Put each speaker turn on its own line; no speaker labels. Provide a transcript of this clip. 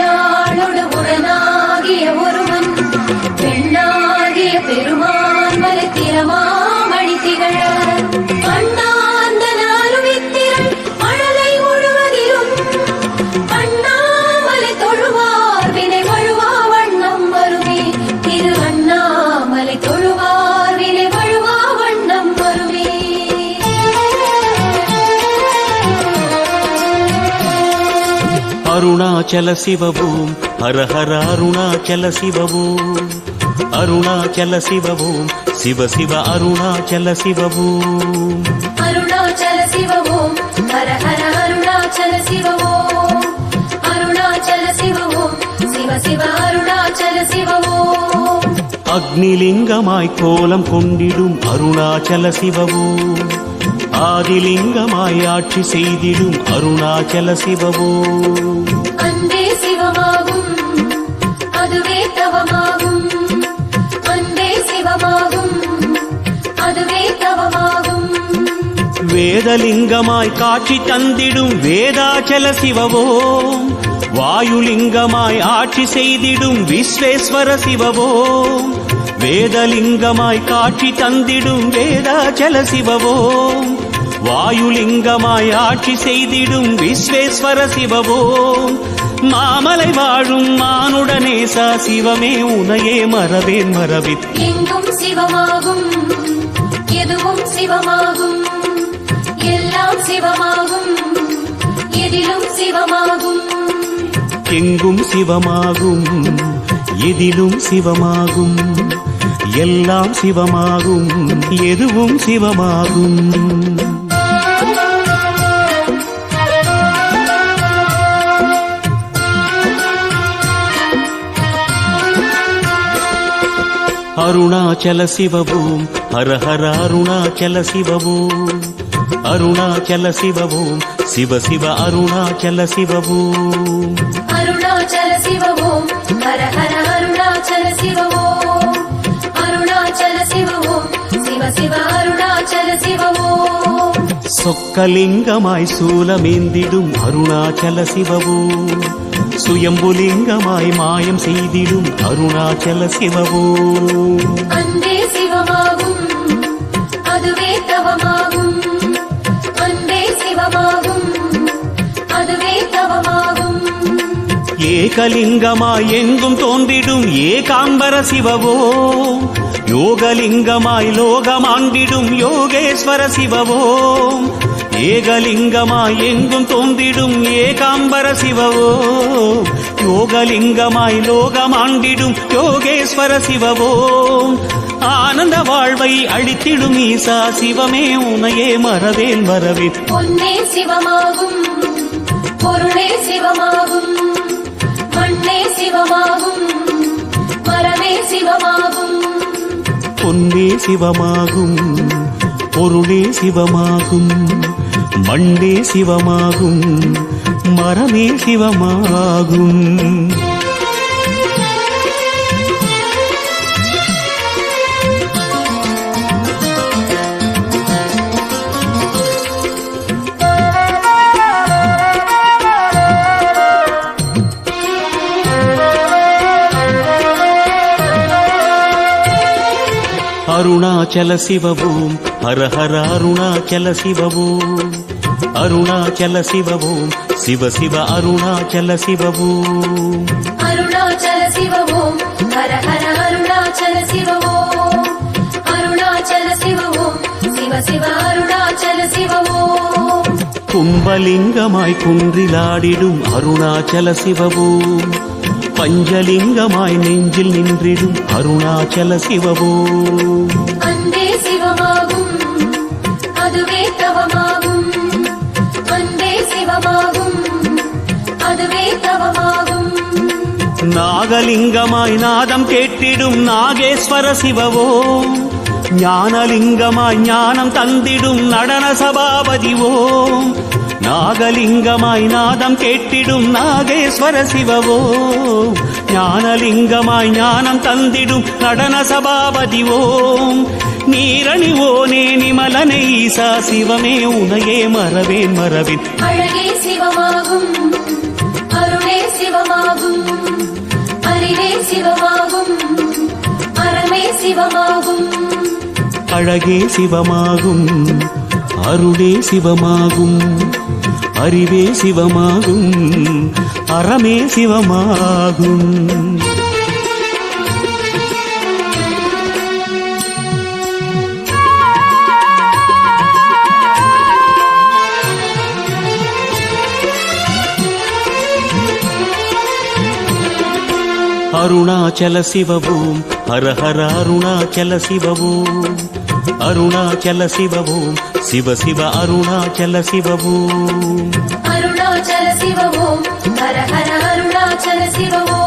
உமையாளோடு உடனாகிய ஒருவன் பெண்ணாகிய பெருமான் மலை திறமாமணி திகழ அண்ணாந்த நாலுமித்திரள் மழலை முழுவதிலும் அண்ணாமலை தொழுவார் வினை வழுவா வண்ணம் வருமே. திரு அண்ணாமலை தொழுவார் வினை வழுவா வண்ணம் வருமே.
அருணாச்சல சிவபூம் ஹர ஹர அருணாச்சல சிவபூம் அருணாச்சல சிவபூம் சிவ சிவ அருணாச்சல சிவபூம்
அருணாச்சல சிவபூம் ஹர ஹர அருணாச்சல சிவபூம் அருணாச்சல சிவபூம் சிவ சிவ அருணாச்சல சிவபூம்
அக்னிலிங்கமாய் கோலம் கொண்டிடும் அருணாச்சல சிவபூம் ஆதிலிங்கமாய் ஆட்சி செய்திடும் அருணாச்சல சிவபூம்
அன்பே சிவமாகும் அதுவே தவமாகும் அன்பே சிவமாகும் அதுவே தவமாகும்
வேதலிங்கமாய் காட்சி தந்திடும் வேதாச்சல சிவபூம் வாயுலிங்கமாய் ஆட்சி செய்திடும் விஸ்வேஸ்வர சிவபூம் வேதலிங்கமாய் காட்சி தந்திடும் வேதாச்சல சிவபூம் வாயுலிங்கமாய் ஆட்சி செய்திடும் விஸ்வேஸ்வர சிவபூம் மாமலை வாழும் மானுடனேசா சிவமே உனையே மறவேன் மறவித்
எங்கும் சிவமாகும் எதுவும் சிவமாகும் எல்லாம் சிவமாகும் எதிலும் சிவமாகும்
எங்கும் சிவமாகும் எதிலும் சிவமாகும் எல்லாம் சிவமாகும் எதுவும் சிவமாகும் அருணாச்சல சிவபூம் ஹர ஹர அருணாச்சல சிவபூம் அருணாச்சல சிவபூம் சிவ சிவ அருணாச்சல சிவபூம்
அருணாச்சல சிவபூம் ஹர ஹர அருணாச்சல சிவபூம் அருணாச்சல சிவபூம் சிவ சிவ அருணாச்சல சிவபூம்
சொக்கலிங்கமாய் சூலமேந்திடும் அருணாச்சல சிவபூம் சுயம்புலிங்கமாய் மாயம் செய்திடும் அருணாச்சல சிவபூம்
அன்பே சிவமாகும் அதுவே தவமாகும் அன்பே சிவமாகும் அதுவே தவமாகும்
ஏகலிங்கமாய் எங்கும் தோன்றிடும் ஏகாம்பர சிவபூம் யோகலிங்கமாய் லோகமாண்டிடும் யோகேஸ்வர சிவபூம் ஏகலிங்கமாய் எங்கும் தோன்றிடும் ஏகாம்பர சிவபூம் யோகலிங்கமாய் லோகமாண்டிடும் யோகேஸ்வர சிவபூம் ஆனந்த வாழ்வை அளித்திடும் ஈசா சிவமே உனையே மறவேன் மறவேன்
பொன்னே சிவமாகும் பொருளே சிவமாகும் மண்ணே சிவமாகும் மரமே சிவமாகும்
பொன்னே சிவமாகும் பொருளே சிவமாகும் மண்ணே சிவமாகும் மரமே சிவமாகும் அருணாச்சல சிவபூம் ஹர ஹர அருணாச்சல சிவபூம் அருணாச்சல சிவபூம் சிவ சிவ அருணாச்சல சிவபூம்
அருணாச்சல சிவபூம் ஹர ஹர அருணாச்சல சிவபூம் அருணாச்சல சிவபூம் சிவ சிவ அருணாச்சல சிவபூம்
கும்பலிங்கமாய் குன்றிலாடிடும் அருணாச்சல சிவபூம் பஞ்சலிங்கமாய் நெஞ்சில் நின்றிடும் அருணாச்சல சிவபூம்
அன்பே சிவமாகும் அதுவே தவமாகும் அன்பே சிவமாகும் அதுவே தவமாகும்
நாகலிங்கமாய் நாதம் கேட்டிடும் நாகேஸ்வர சிவபூம் ஞானலிங்கமாய் ஞானம் தந்திடும் நடன சபாபதிவோம் நாகலிங்கமாய் நாதம் கேட்டிடும் நாகேஸ்வர சிவவோம் ஞானலிங்கமாய் ஞானம் தந்திடும் நடன சபாபதிவோம் நீரணிவோனே நிமலனை ஈசா சிவமே உனையே மறவேன் மறவேன்
அழகே சிவமாகும் அருளே சிவமாகும் அறிவே சிவமாகும் அறமே சிவமாகும்
அழகே சிவமாகும் அருளே சிவமாகும் அறிவே சிவமாகும் அறமே சிவமாகும் அருணாச்சல சிவவோம் ஹர ஹர அருணாச்சல சிவவோம் அருணாச்சல சிவவோம் சிவ சிவ அருணாச்சல சிவவோம்
அருணாச்சல சிவவோம் ஹர ஹர அருணாச்சல சிவவோம்